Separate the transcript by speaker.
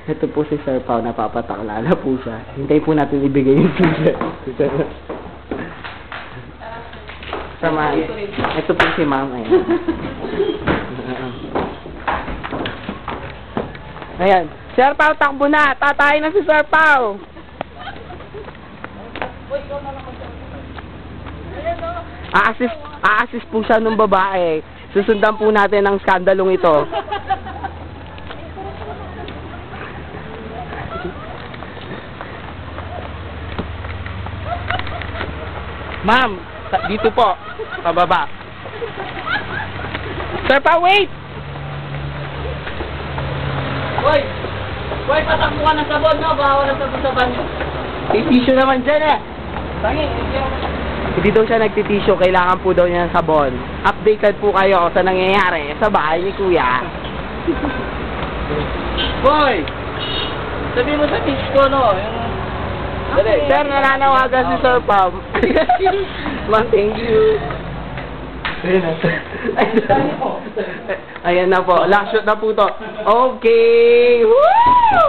Speaker 1: Ito po si Sir Pao, napapatakla na po siya. Hintay po natin ibigay yung t-shirt. Sama, ito po si Ma'am. Ayan. Ayan. Sir Pao, takbo na! Tatay na si Sir Pao! A-assist po siya nung babae. Susundan po natin ang skandalong ito. Ma'am, dito po. Pababa. Sir Pa, wait!
Speaker 2: Hoy! Hoy, patakbo ka ng sabon, no? Baka walang sabon sa banyo.
Speaker 1: Tissue naman dyan eh.
Speaker 2: Tangi,
Speaker 1: Hindi daw siya nagtitisyo, kailangan po daw niya ng sabon. Updated po kayo sa nangyayari sa bahay ni Kuya.
Speaker 2: Boy! Sabi mo sa fish ko, no? Yung...
Speaker 1: Okay. Sir, nananawagan si Sir Pam. Ma'am, thank you. Ayan na. Ayan na po. Last shot na po to. Okay. Woo!